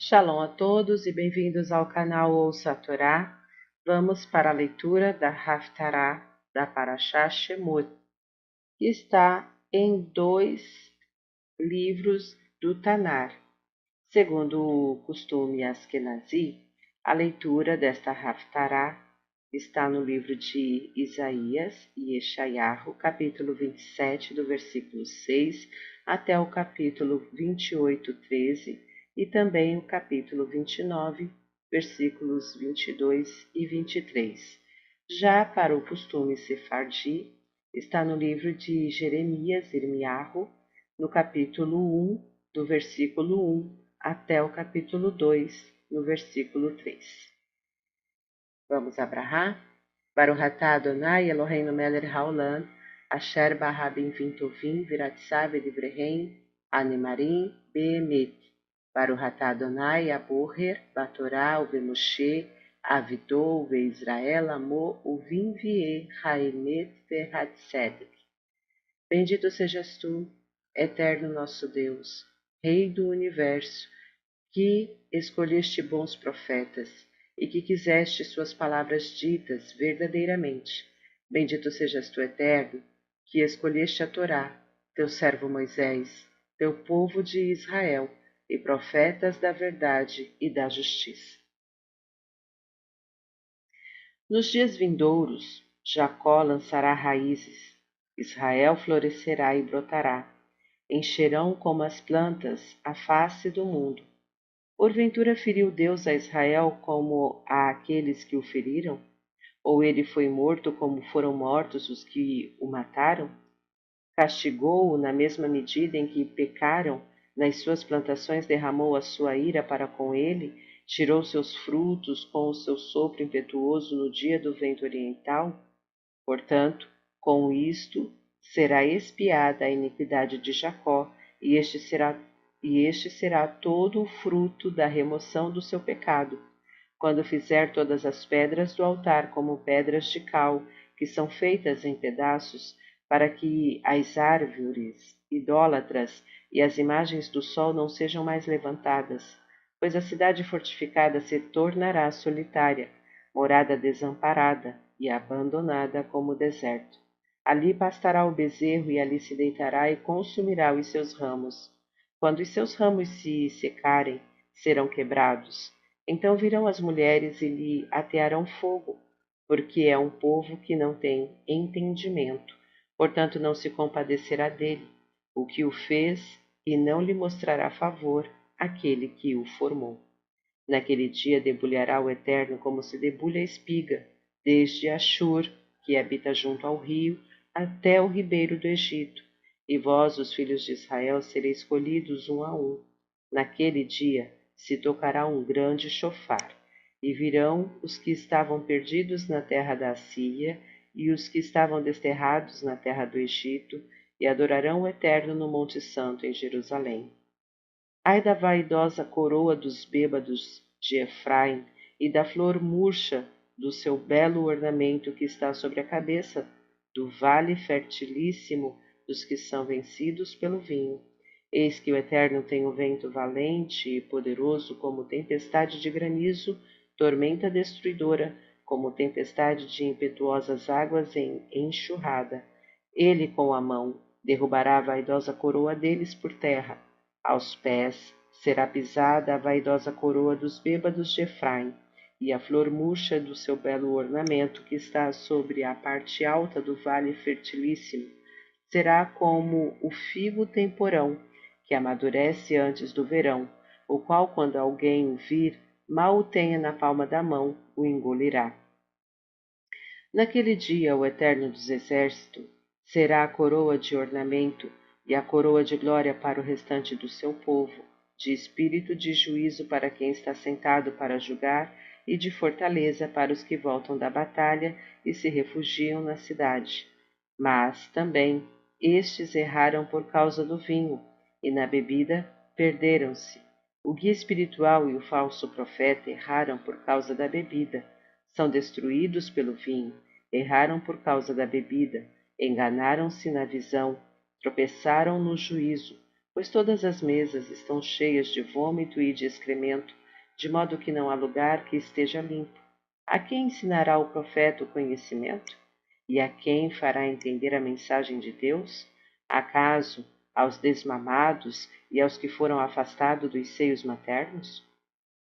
Shalom a todos e bem-vindos ao canal Ouça a Torá. Vamos para a leitura da Haftará da Parashá Shemot, que está em 2 livros do Tanar. Segundo o costume Askenazi, a leitura desta Haftará está no livro de Isaías e Yeshayahu, capítulo 27, do versículo 6 até o capítulo 28, 13, e também o capítulo 29, versículos 22 e 23. Já para o costume sefardi, está no livro de Jeremias Irmiarro, no capítulo 1, do versículo 1 até o capítulo 2, no versículo 3. Vamos abrahar? Baruch atah Adonai Eloheinu melech haolam, asher bara b'nvim tovim v'ratzah v'divrehem anemarim be'emet. Baruch atah Adonai aboher batorá u'bemoshe avidou ve'Israel amo u'vinvie haemet ve'hatzedek. Bendito sejas tu, eterno nosso Deus, Rei do Universo, que escolheste bons profetas e que quiseste suas palavras ditas verdadeiramente. Bendito sejas tu, eterno, que escolheste a Torá, teu servo Moisés, teu povo de Israel, e profetas da verdade e da justiça. Nos dias vindouros, Jacó lançará raízes, Israel florescerá e brotará, encherão como as plantas a face do mundo. Porventura feriu Deus a Israel como a aqueles que o feriram? Ou ele foi morto como foram mortos os que o mataram? Castigou-o na mesma medida em que pecaram, nas suas plantações derramou a sua ira para com ele, tirou seus frutos com o seu sopro impetuoso no dia do vento oriental? Portanto, com isto será expiada a iniquidade de Jacó, e este será todo o fruto da remoção do seu pecado, quando fizer todas as pedras do altar como pedras de cal, que são feitas em pedaços, para que as árvores idólatras e as imagens do sol não sejam mais levantadas, pois a cidade fortificada se tornará solitária, morada desamparada e abandonada como deserto. Ali pastará o bezerro e ali se deitará e consumirá os seus ramos. Quando os seus ramos se secarem, serão quebrados. Então virão as mulheres e lhe atearão fogo, porque é um povo que não tem entendimento, portanto não se compadecerá dele, o que o fez, e não lhe mostrará favor aquele que o formou. Naquele dia debulhará o Eterno como se debulha a espiga, desde Ashur, que habita junto ao rio, até o ribeiro do Egito, e vós, os filhos de Israel, sereis escolhidos um a um. Naquele dia se tocará um grande chofar, e virão os que estavam perdidos na terra da Assíria, e os que estavam desterrados na terra do Egito, e adorarão o Eterno no Monte Santo em Jerusalém. Ai da vaidosa coroa dos bêbados de Efraim, e da flor murcha do seu belo ornamento que está sobre a cabeça, do vale fertilíssimo dos que são vencidos pelo vinho. Eis que o Eterno tem o vento valente e poderoso como tempestade de granizo, tormenta destruidora, como tempestade de impetuosas águas em enxurrada. Ele, com a mão, derrubará a vaidosa coroa deles por terra. Aos pés será pisada a vaidosa coroa dos bêbados de Efraim, e a flor murcha do seu belo ornamento que está sobre a parte alta do vale fertilíssimo. Será como o figo temporão, que amadurece antes do verão, o qual, quando alguém o vir, mal o tenha na palma da mão, o engolirá. Naquele dia o Eterno dos Exércitos será a coroa de ornamento e a coroa de glória para o restante do seu povo, de espírito de juízo para quem está sentado para julgar e de fortaleza para os que voltam da batalha e se refugiam na cidade. Mas, também, estes erraram por causa do vinho, e na bebida perderam-se. O guia espiritual e o falso profeta erraram por causa da bebida, são destruídos pelo vinho, erraram por causa da bebida, enganaram-se na visão, tropeçaram no juízo, pois todas as mesas estão cheias de vômito e de excremento, de modo que não há lugar que esteja limpo. A quem ensinará o profeta o conhecimento? E a quem fará entender a mensagem de Deus? Acaso aos desmamados e aos que foram afastados dos seios maternos?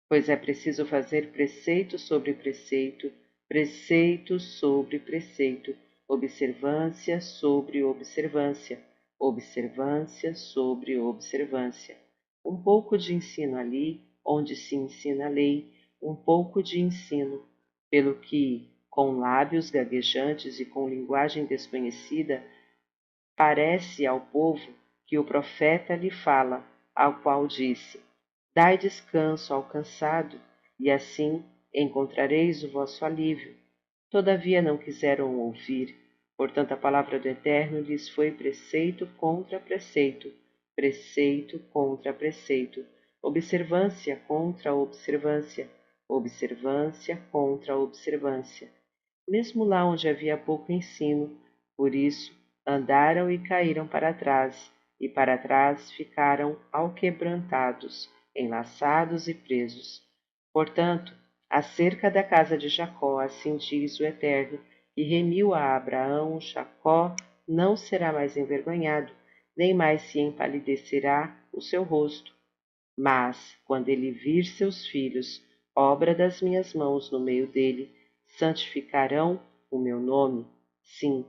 Pois é preciso fazer preceito sobre preceito, preceito sobre preceito, observância sobre observância, observância sobre observância. Um pouco de ensino ali, onde se ensina a lei, um pouco de ensino, pelo que, com lábios gaguejantes e com linguagem desconhecida, parece ao povo que o profeta lhe fala, ao qual disse: Dai descanso ao cansado, e assim encontrareis o vosso alívio. Todavia não quiseram ouvir, portanto a palavra do Eterno lhes foi preceito contra preceito, preceito contra preceito, observância contra observância, observância contra observância. Mesmo lá onde havia pouco ensino, por isso andaram e caíram para trás, e para trás ficaram alquebrantados, enlaçados e presos. Portanto, acerca da casa de Jacó, assim diz o Eterno, que remiu a Abraão, Jacó não será mais envergonhado, nem mais se empalidecerá o seu rosto. Mas, quando ele vir seus filhos, obra das minhas mãos no meio dele, santificarão o meu nome, sim,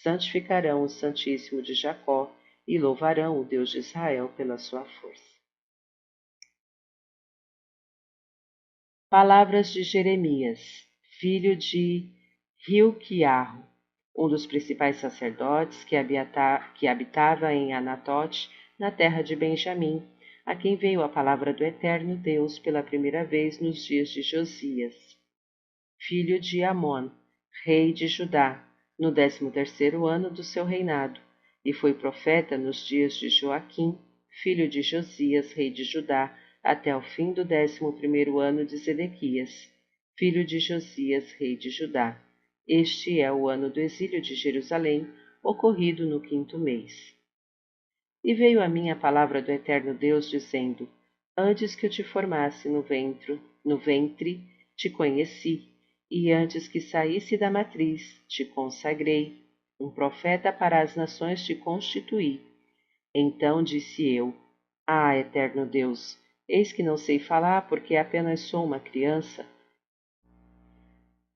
santificarão o Santíssimo de Jacó e louvarão o Deus de Israel pela sua força. Palavras de Jeremias, filho de Hilquiarro, um dos principais sacerdotes que habitava em Anatote, na terra de Benjamim, a quem veio a palavra do Eterno Deus pela primeira vez nos dias de Josias, filho de Amon, rei de Judá, no 13º ano do seu reinado, e foi profeta nos dias de Joaquim, filho de Josias, rei de Judá, até o fim do 11º ano de Zedequias, filho de Josias, rei de Judá. Este é o ano do exílio de Jerusalém, ocorrido no 5º mês. E veio a mim a palavra do Eterno Deus, dizendo: Antes que eu te formasse no ventre te conheci, e antes que saísse da matriz te consagrei, um profeta para as nações te constituí. Então disse eu: Ah, Eterno Deus, eis que não sei falar, porque apenas sou uma criança.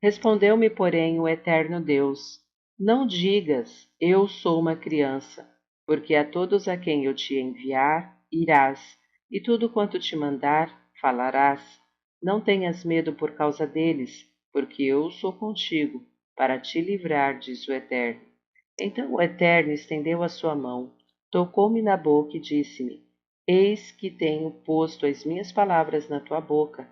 Respondeu-me, porém, o Eterno Deus: Não digas, eu sou uma criança, porque a todos a quem eu te enviar, irás, e tudo quanto te mandar, falarás. Não tenhas medo por causa deles, porque eu sou contigo, para te livrar, diz o Eterno. Então o Eterno estendeu a sua mão, tocou-me na boca e disse-me: Eis que tenho posto as minhas palavras na tua boca.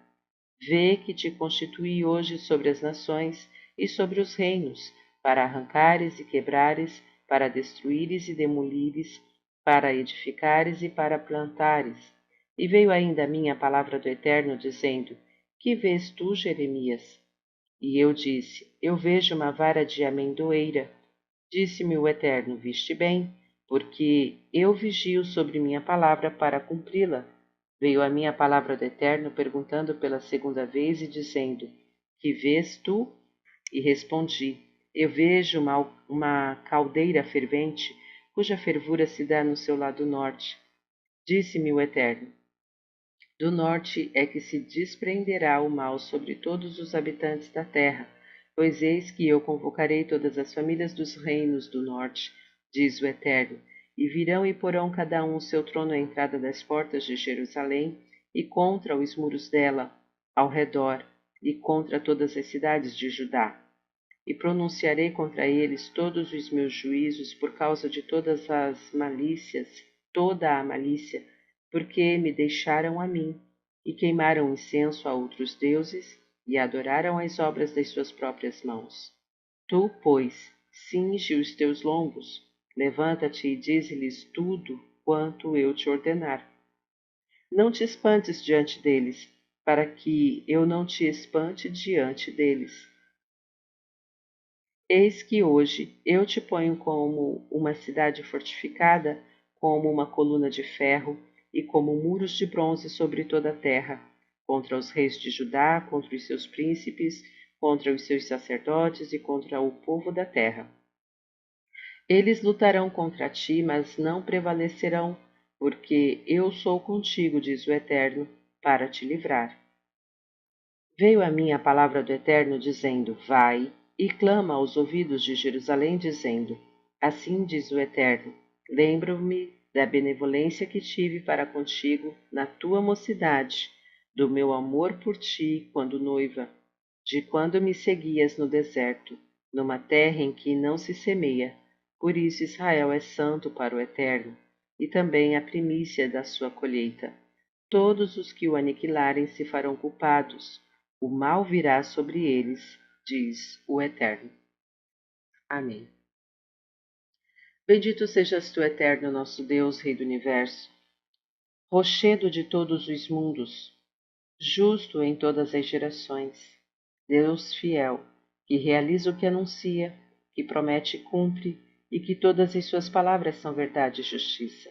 Vê que te constituí hoje sobre as nações e sobre os reinos, para arrancares e quebrares, para destruíres e demolires, para edificares e para plantares. E veio ainda a mim a palavra do Eterno, dizendo: Que vês tu, Jeremias? E eu disse: Eu vejo uma vara de amendoeira. Disse-me o Eterno: Viste bem, porque eu vigio sobre minha palavra para cumpri-la. Veio a mim a palavra do Eterno, perguntando pela segunda vez e dizendo: Que vês tu? E respondi: Eu vejo uma caldeira fervente, cuja fervura se dá no seu lado norte. Disse-me o Eterno: Do norte é que se desprenderá o mal sobre todos os habitantes da terra, pois eis que eu convocarei todas as famílias dos reinos do norte, diz o Eterno, e virão e porão cada um o seu trono à entrada das portas de Jerusalém e contra os muros dela, ao redor, e contra todas as cidades de Judá. E pronunciarei contra eles todos os meus juízos por causa de todas as malícias, toda a malícia, porque me deixaram a mim, e queimaram incenso a outros deuses, e adoraram as obras das suas próprias mãos. Tu, pois, cinge os teus lombos, levanta-te e dize-lhes tudo quanto eu te ordenar. Não te espantes diante deles, para que eu não te espante diante deles. Eis que hoje eu te ponho como uma cidade fortificada, como uma coluna de ferro e como muros de bronze sobre toda a terra, contra os reis de Judá, contra os seus príncipes, contra os seus sacerdotes e contra o povo da terra. Eles lutarão contra ti, mas não prevalecerão, porque eu sou contigo, diz o Eterno, para te livrar. Veio a mim a palavra do Eterno, dizendo: Vai e clama aos ouvidos de Jerusalém, dizendo: Assim diz o Eterno: Lembro-me da benevolência que tive para contigo na tua mocidade, do meu amor por ti quando noiva, de quando me seguias no deserto, numa terra em que não se semeia. Por isso Israel é santo para o Eterno, e também a primícia da sua colheita. Todos os que o aniquilarem se farão culpados, o mal virá sobre eles, diz o Eterno. Amém. Bendito sejas tu, Eterno, nosso Deus, Rei do Universo, rochedo de todos os mundos, justo em todas as gerações, Deus fiel, que realiza o que anuncia, que promete e cumpre, e que todas as suas palavras são verdade e justiça.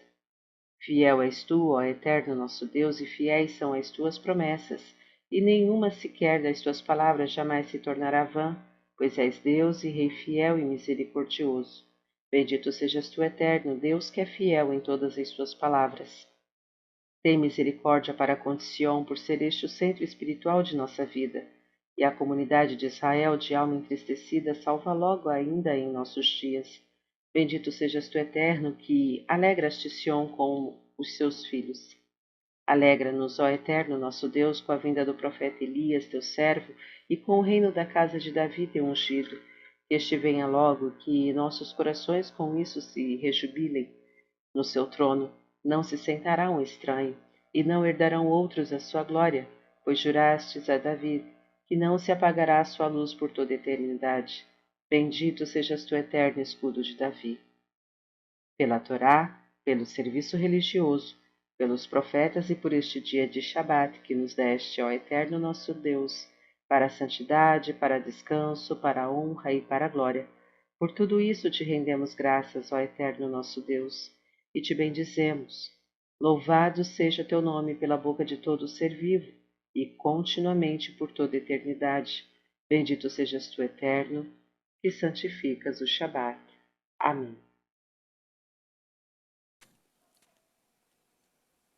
Fiel és tu, ó Eterno nosso Deus, e fiéis são as tuas promessas, e nenhuma sequer das tuas palavras jamais se tornará vã, pois és Deus e Rei fiel e misericordioso. Bendito sejas tu, Eterno, Deus que é fiel em todas as tuas palavras. Tem misericórdia para com Sião, por ser este o centro espiritual de nossa vida, e a comunidade de Israel, de alma entristecida, salva logo ainda em nossos dias. Bendito sejas tu, Eterno, que alegraste Sião com os seus filhos. Alegra-nos, ó Eterno, nosso Deus, com a vinda do profeta Elias, teu servo, e com o reino da casa de Davi, teu ungido. Que este venha logo, que nossos corações com isso se rejubilem. No seu trono não se sentará um estranho, e não herdarão outros a sua glória, pois jurastes a Davi que não se apagará a sua luz por toda a eternidade. Bendito sejas tu, eterno escudo de Davi. Pela Torá, pelo serviço religioso, pelos profetas e por este dia de Shabat que nos deste, ó eterno nosso Deus, para a santidade, para descanso, para a honra e para a glória. Por tudo isso te rendemos graças, ó eterno nosso Deus, e te bendizemos. Louvado seja teu nome pela boca de todo ser vivo, e continuamente por toda a eternidade. Bendito sejas tu, eterno, que santificas o Shabat. Amém.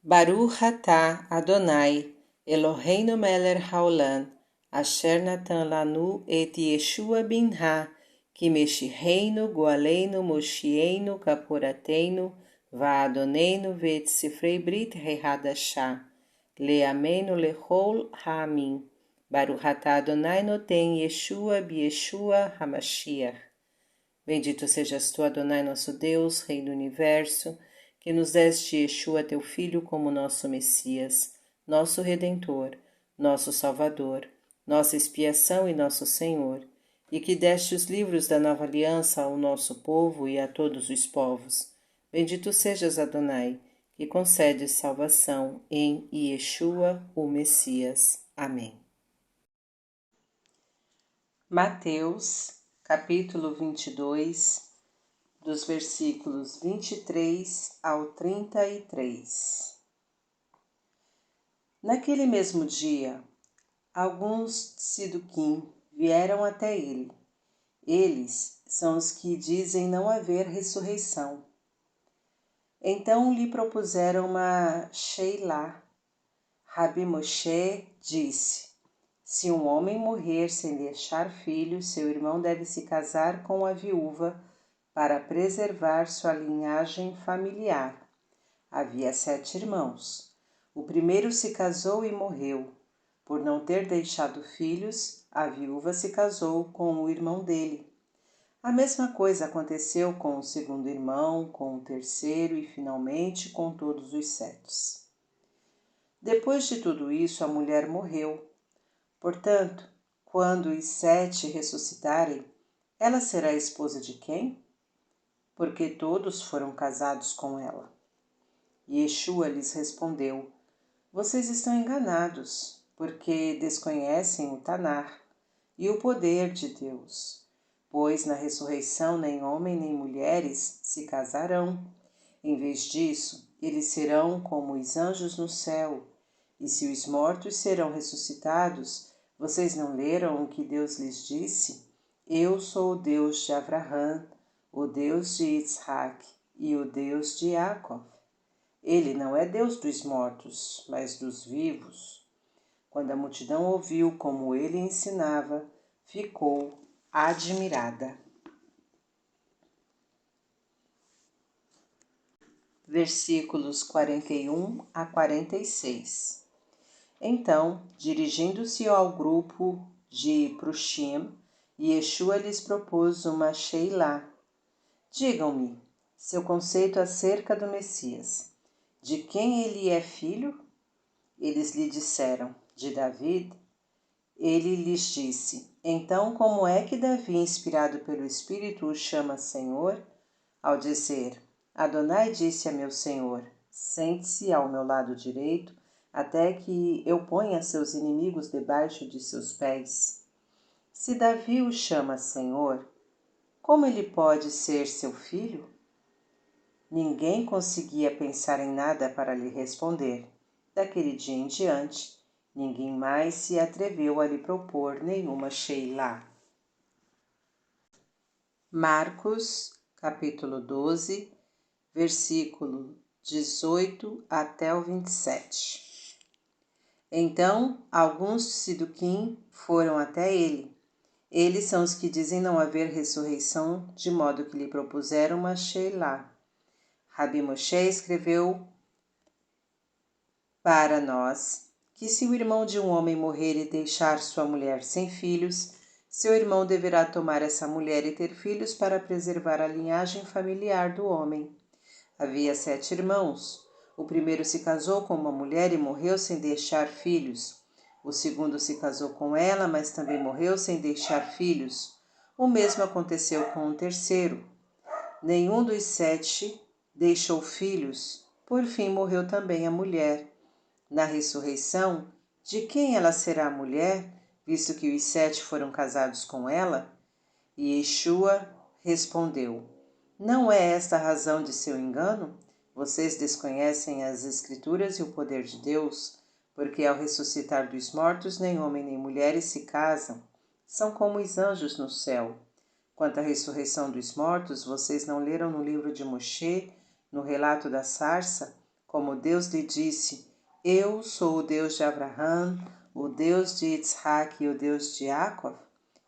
Baruch atah Adonai, Eloheinu melech haolam, asher natan lanu et Yeshua binha, ki meshireinu goaleinu moshienu kaporateinu, va'adoneinu ve'et sifrei brit rehadashah, le'ameinu lechol ha'amim. Baruch atah Adonai noten Yeshua bieshua hamashiach. Bendito sejas tu, Adonai nosso Deus, Rei do Universo, que nos deste Yeshua, teu Filho, como nosso Messias, nosso Redentor, nosso Salvador, nossa expiação e nosso Senhor, e que deste os livros da nova aliança ao nosso povo e a todos os povos. Bendito sejas, Adonai, que concedes salvação em Yeshua, o Messias. Amém. Mateus, capítulo 22, dos versículos 23 ao 33. Naquele mesmo dia, alguns de Siduquim vieram até ele. Eles são os que dizem não haver ressurreição. Então lhe propuseram uma Sheilá. Rabi Moshe disse: se um homem morrer sem deixar filhos, seu irmão deve se casar com a viúva para preservar sua linhagem familiar. Havia 7 irmãos. O primeiro se casou e morreu. Por não ter deixado filhos, a viúva se casou com o irmão dele. A mesma coisa aconteceu com o segundo irmão, com o terceiro e, finalmente, com todos os 7. Depois de tudo isso, a mulher morreu. Portanto, quando os 7 ressuscitarem, ela será esposa de quem? Porque todos foram casados com ela. Yeshua lhes respondeu: vocês estão enganados, porque desconhecem o Tanar e o poder de Deus. Pois na ressurreição nem homem nem mulheres se casarão. Em vez disso, eles serão como os anjos no céu. E se os mortos serão ressuscitados, vocês não leram o que Deus lhes disse? Eu sou o Deus de Abraão, o Deus de Isaac e o Deus de Jacó. Ele não é Deus dos mortos, mas dos vivos. Quando a multidão ouviu como ele ensinava, ficou admirada. Versículos 41 a 46. Então, dirigindo-se ao grupo de Prushim, Yeshua lhes propôs uma Sheilá. Digam-me seu conceito acerca do Messias. De quem ele é filho? Eles lhe disseram, de David. Ele lhes disse, então como é que Davi, inspirado pelo Espírito, o chama Senhor? Ao dizer, Adonai disse a meu Senhor, sente-se ao meu lado direito, até que eu ponha seus inimigos debaixo de seus pés. Se Davi o chama Senhor, como ele pode ser seu filho? Ninguém conseguia pensar em nada para lhe responder. Daquele dia em diante, ninguém mais se atreveu a lhe propor nenhuma Sheilá. Marcos, capítulo 12, versículo 18 até o 27. Então, alguns de Siduquim foram até ele. Eles são os que dizem não haver ressurreição, de modo que lhe propuseram uma Sheilá. Rabi Moshe escreveu para nós que se o irmão de um homem morrer e deixar sua mulher sem filhos, seu irmão deverá tomar essa mulher e ter filhos para preservar a linhagem familiar do homem. Havia 7 irmãos. O primeiro se casou com uma mulher e morreu sem deixar filhos. O segundo se casou com ela, mas também morreu sem deixar filhos. O mesmo aconteceu com o terceiro. Nenhum dos 7 deixou filhos. Por fim morreu também a mulher. Na ressurreição, de quem ela será mulher, visto que os 7 foram casados com ela? E Yeshua respondeu, não é esta a razão de seu engano? Vocês desconhecem as Escrituras e o poder de Deus, porque ao ressuscitar dos mortos, nem homem nem mulheres se casam. São como os anjos no céu. Quanto à ressurreição dos mortos, vocês não leram no livro de Moshe, no relato da sarça, como Deus lhe disse, eu sou o Deus de Abraão, o Deus de Isaac e o Deus de Jacó?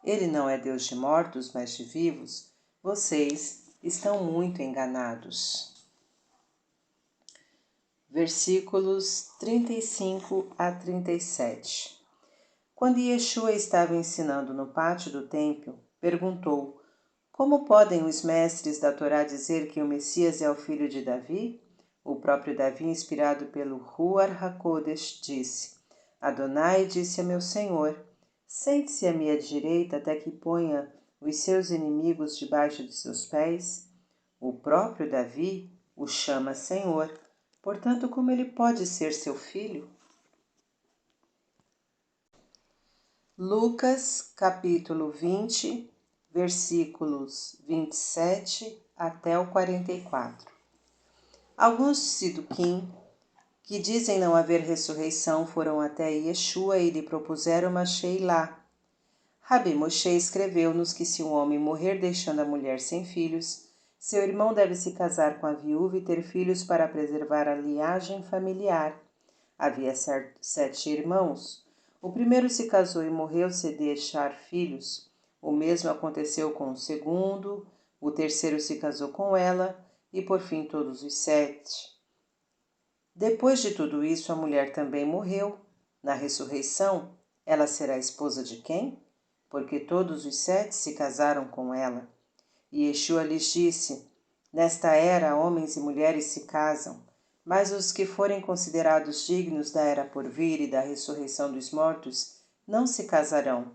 Ele não é Deus de mortos, mas de vivos. Vocês estão muito enganados. Versículos 35 a 37. Quando Yeshua estava ensinando no pátio do templo, perguntou, como podem os mestres da Torá dizer que o Messias é o filho de Davi? O próprio Davi, inspirado pelo Ruach HaKodesh, disse, Adonai disse a meu Senhor, sente-se à minha direita até que ponha os seus inimigos debaixo de seus pés. O próprio Davi o chama Senhor, portanto, como ele pode ser seu filho? Lucas, capítulo 20, versículos 27 até o 44. Alguns Siduquim, que dizem não haver ressurreição, foram até Yeshua e lhe propuseram uma Sheilá. Rabi Moshe escreveu-nos que se um homem morrer deixando a mulher sem filhos, seu irmão deve se casar com a viúva e ter filhos para preservar a linhagem familiar. Havia 7 irmãos. O primeiro se casou e morreu sem deixar filhos. O mesmo aconteceu com o segundo. O terceiro se casou com ela e, por fim, todos os 7. Depois de tudo isso, a mulher também morreu. Na ressurreição, ela será esposa de quem? Porque todos os 7 se casaram com ela. E Yeshua lhes disse, nesta era, homens e mulheres se casam, mas os que forem considerados dignos da era por vir e da ressurreição dos mortos não se casarão,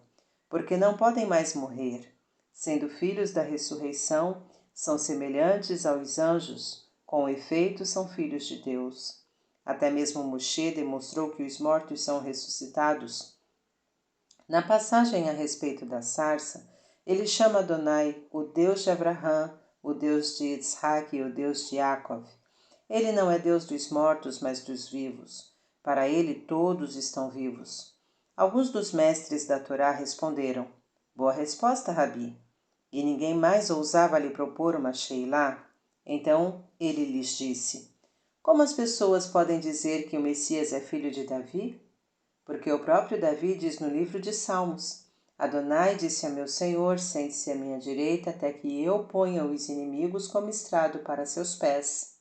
porque não podem mais morrer. Sendo filhos da ressurreição, são semelhantes aos anjos, com efeito são filhos de Deus. Até mesmo Moshe demonstrou que os mortos são ressuscitados. Na passagem a respeito da sarça, ele chama Adonai o Deus de Abraão, o Deus de Isaac e o Deus de Jacó. Ele não é Deus dos mortos, mas dos vivos. Para ele todos estão vivos. Alguns dos mestres da Torá responderam: Boa resposta, Rabi. E ninguém mais ousava lhe propor uma Sheilá. Então ele lhes disse: Como as pessoas podem dizer que o Messias é filho de Davi? Porque o próprio Davi diz no livro de Salmos: Adonai disse a meu Senhor: Sente-se à minha direita até que eu ponha os inimigos como estrado para seus pés.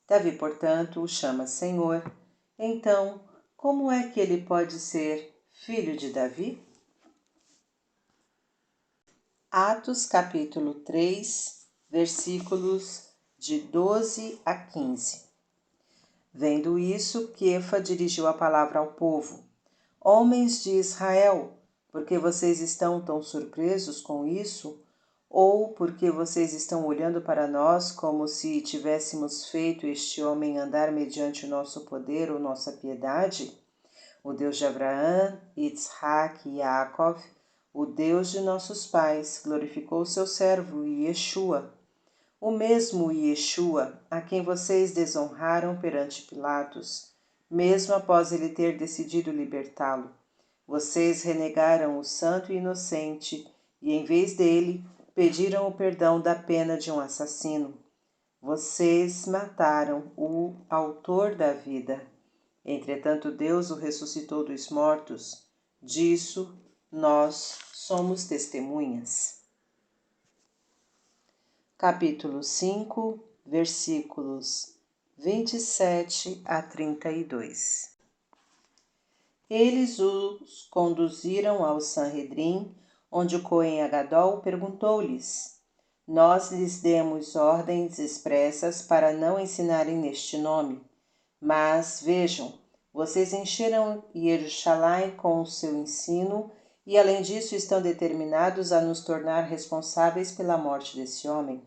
Davi, portanto, o chama Senhor. Então, como é que ele pode ser filho de Davi? Atos capítulo 3, versículos de 12 a 15. Vendo isso, Quefa dirigiu a palavra ao povo. Homens de Israel, por que vocês estão tão surpresos com isso? Ou porque vocês estão olhando para nós como se tivéssemos feito este homem andar mediante o nosso poder ou nossa piedade? O Deus de Abraão, Isaac e Jacó, o Deus de nossos pais, glorificou seu servo Yeshua, o mesmo Yeshua a quem vocês desonraram perante Pilatos, mesmo após ele ter decidido libertá-lo. Vocês renegaram o santo e inocente e, em vez dele, pediram o perdão da pena de um assassino. Vocês mataram o autor da vida. Entretanto, Deus o ressuscitou dos mortos. Disso nós somos testemunhas. Capítulo 5, versículos 27 a 32. Eles os conduziram ao Sanhedrim, onde o Cohen Agadol perguntou-lhes: Nós lhes demos ordens expressas para não ensinarem neste nome. Mas, vejam, vocês encheram Jerusalém com o seu ensino e, além disso, estão determinados a nos tornar responsáveis pela morte desse homem.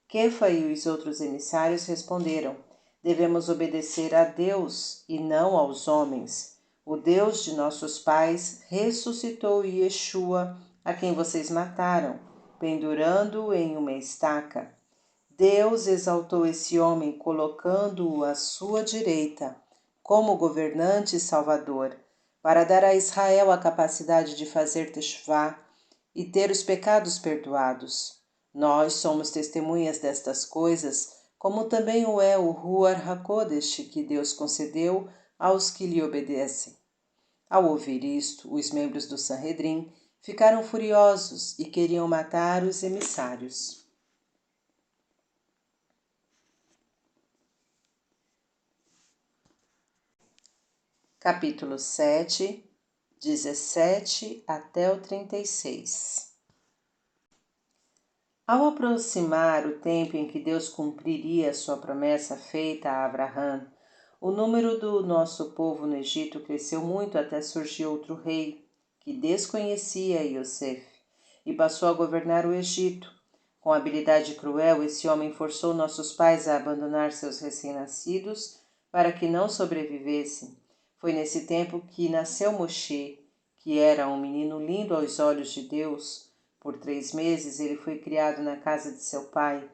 Quefa e os outros emissários responderam: Devemos obedecer a Deus e não aos homens. O Deus de nossos pais ressuscitou Yeshua, a quem vocês mataram, pendurando-o em uma estaca. Deus exaltou esse homem, colocando-o à sua direita, como governante e salvador, para dar a Israel a capacidade de fazer teshuvá e ter os pecados perdoados. Nós somos testemunhas destas coisas, como também o é o Ruach HaKodesh que Deus concedeu aos que lhe obedecem. Ao ouvir isto, os membros do Sanhedrim ficaram furiosos e queriam matar os emissários. Capítulo 7, 17 até o 36. Ao aproximar o tempo em que Deus cumpriria sua promessa feita a Abraão, o número do nosso povo no Egito cresceu muito até surgir outro rei, que desconhecia Iosef, e passou a governar o Egito. Com habilidade cruel, esse homem forçou nossos pais a abandonar seus recém-nascidos para que não sobrevivessem. Foi nesse tempo que nasceu Moshe, que era um menino lindo aos olhos de Deus. Por 3 meses ele foi criado na casa de seu pai.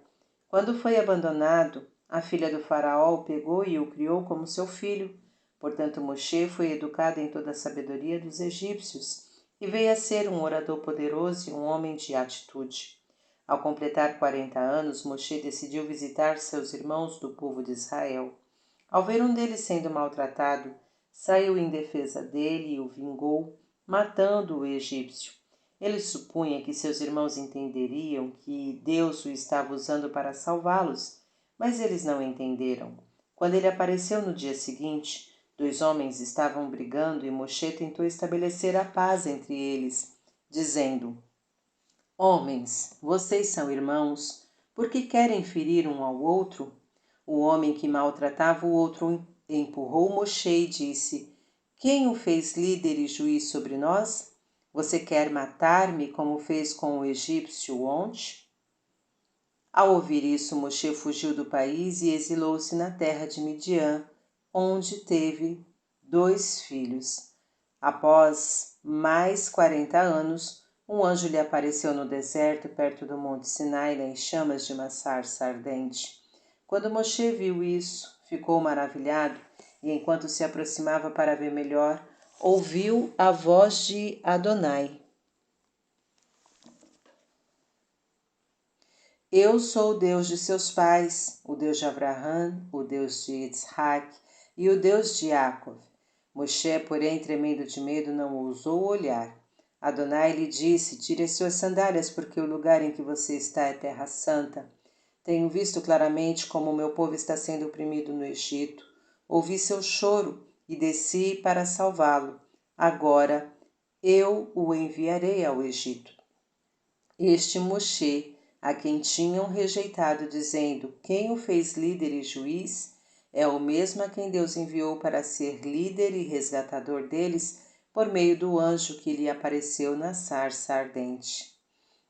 Quando foi abandonado, a filha do faraó o pegou e o criou como seu filho. Portanto, Moshe foi educado em toda a sabedoria dos egípcios e veio a ser um orador poderoso e um homem de atitude. Ao completar 40 anos, Moshe decidiu visitar seus irmãos do povo de Israel. Ao ver um deles sendo maltratado, saiu em defesa dele e o vingou, matando o egípcio. Ele supunha que seus irmãos entenderiam que Deus o estava usando para salvá-los, mas eles não entenderam. Quando ele apareceu no dia seguinte, 2 homens estavam brigando e Moshe tentou estabelecer a paz entre eles, dizendo: Homens, vocês são irmãos, por que querem ferir um ao outro? O homem que maltratava o outro empurrou Moshe e disse: Quem o fez líder e juiz sobre nós? Você quer matar-me como fez com o egípcio ontem? Ao ouvir isso, Moshe fugiu do país e exilou-se na terra de Midian, onde teve 2 filhos. Após mais 40 anos, um anjo lhe apareceu no deserto perto do monte Sinai em chamas de uma sarça ardente. Quando Moshe viu isso, ficou maravilhado e, enquanto se aproximava para ver melhor, ouviu a voz de Adonai. Eu sou o Deus de seus pais, o Deus de Abraão, o Deus de Isaac e o Deus de Jacó. Moshe, porém, tremendo de medo, não ousou olhar. Adonai lhe disse: Tire as suas sandálias, porque o lugar em que você está é terra santa. Tenho visto claramente como o meu povo está sendo oprimido no Egito. Ouvi seu choro e desci para salvá-lo. Agora eu o enviarei ao Egito. Este Moshe, a quem tinham rejeitado, dizendo: Quem o fez líder e juiz, é o mesmo a quem Deus enviou para ser líder e resgatador deles por meio do anjo que lhe apareceu na sarça ardente.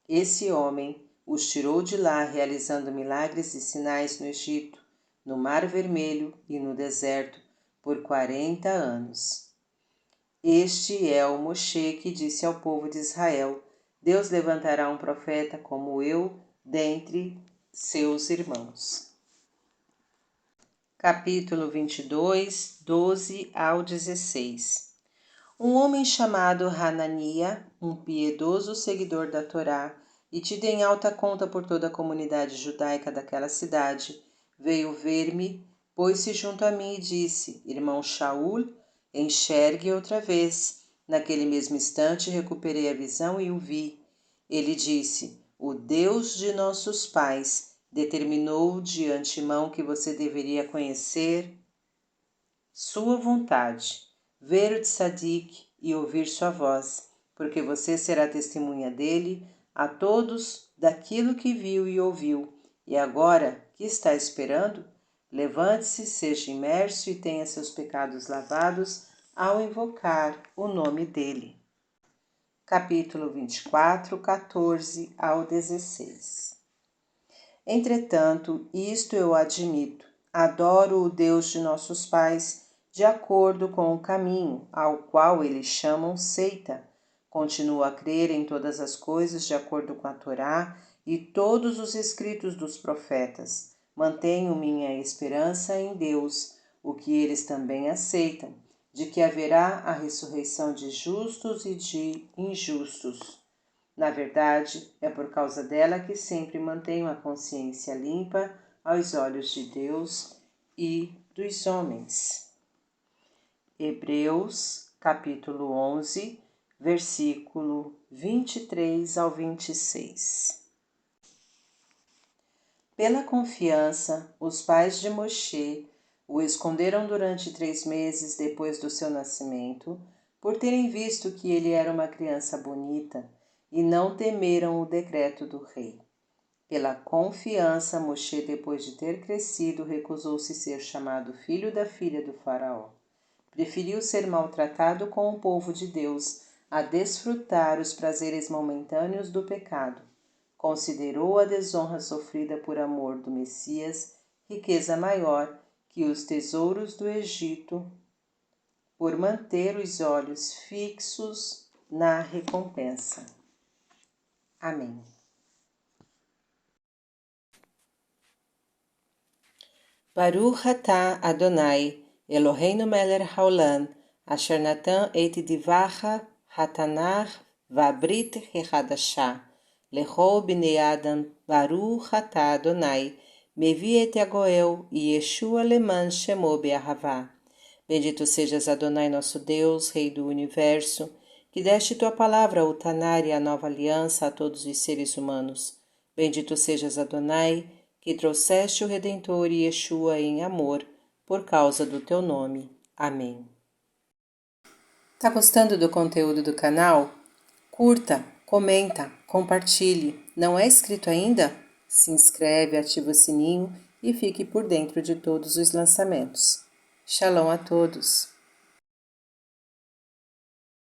Esse homem os tirou de lá, realizando milagres e sinais no Egito, no Mar Vermelho e no deserto, por 40 anos. Este é o Moshe que disse ao povo de Israel: Deus levantará um profeta como eu dentre seus irmãos. Capítulo 22, 12 ao 16. Um homem chamado Hanania, um piedoso seguidor da Torá, e tido em alta conta por toda a comunidade judaica daquela cidade, veio ver-me, pôs-se junto a mim e disse: Irmão Shaul, enxergue outra vez. Naquele mesmo instante recuperei a visão e o vi. Ele disse: O Deus de nossos pais determinou de antemão que você deveria conhecer sua vontade, ver o tzadik e ouvir sua voz, porque você será testemunha dele a todos daquilo que viu e ouviu. E agora, que está esperando? Levante-se, seja imerso e tenha seus pecados lavados ao invocar o nome dele. Capítulo 24, 14 ao 16. Entretanto, isto eu admito: adoro o Deus de nossos pais de acordo com o caminho ao qual eles chamam seita. Continuo a crer em todas as coisas de acordo com a Torá e todos os escritos dos profetas. Mantenho minha esperança em Deus, o que eles também aceitam, de que haverá a ressurreição de justos e de injustos. Na verdade, é por causa dela que sempre mantenho a consciência limpa aos olhos de Deus e dos homens. Hebreus, capítulo 11, versículo 23 ao 26. Pela confiança, os pais de Moshe o esconderam durante 3 meses depois do seu nascimento, por terem visto que ele era uma criança bonita, e não temeram o decreto do rei. Pela confiança, Moshe, depois de ter crescido, recusou-se ser chamado filho da filha do faraó. Preferiu ser maltratado com o povo de Deus a desfrutar os prazeres momentâneos do pecado. Considerou a desonra sofrida por amor do Messias riqueza maior que os tesouros do Egito, por manter os olhos fixos na recompensa. Amém. Baruch atah Adonai, Eloheinu melech haolam, asher natan et divacha hatanach vabrit hechadashah. Lechol bnei Adam, Baruch atah Adonai, mevi et agoel, Yeshua leman shemo be'ahavá. Bendito sejas Adonai, nosso Deus, Rei do Universo, que deste tua palavra, o Tanar e a nova aliança a todos os seres humanos. Bendito sejas Adonai, que trouxeste o Redentor e Yeshua em amor, por causa do teu nome. Amém. Tá gostando do conteúdo do canal? Curta, comenta, compartilhe. Não é inscrito ainda? Se inscreve, ativa o sininho e fique por dentro de todos os lançamentos. Shalom a todos!